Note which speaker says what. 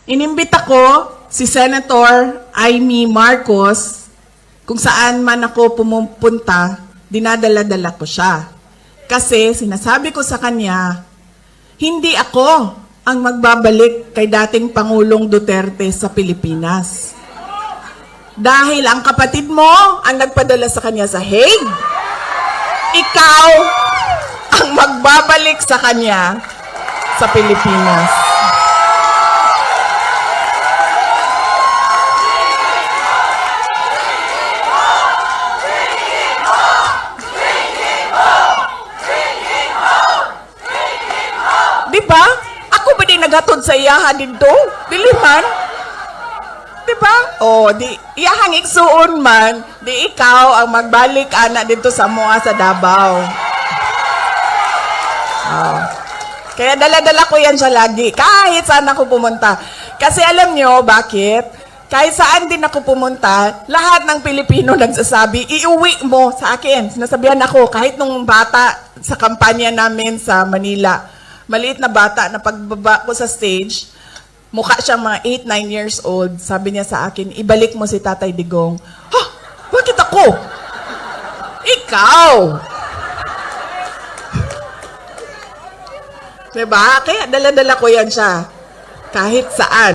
Speaker 1: Inimbita ko si Senator Amy Marcos, kung saan man ako pumupunta, dinadala-dala ko siya. Kasi sinasabi ko sa kanya, hindi ako ang magbabalik kay dating Pangulong Duterte sa Pilipinas. Dahil ang kapatid mo ang nagpadala sa kanya sa Hague, ikaw ang magbabalik sa kanya sa Pilipinas. Diba? Ako ba din naghatod sa iyahan dito? Dili man? Diba? O, di iyahang igsuon man, di ikaw ang magbalik ana dito sa mua sa Davao. Oh. Kaya dala-dala ko yan siya lagi, kahit saan ako pumunta. Kasi alam nyo, bakit? Kahit saan din ako pumunta, lahat ng Pilipino nagsasabi, iuwi mo sa akin. Sinasabihan ako, kahit nung bata sa kampanya namin sa Manila, maliit na bata na pagbaba ko sa stage, mukha siyang mga 8-9 years old. Sabi niya sa akin, ibalik mo si Tatay Digong. Ha? Bakit ako? Ikaw! Diba? Kaya dala-dala ko yan siya. Kahit saan.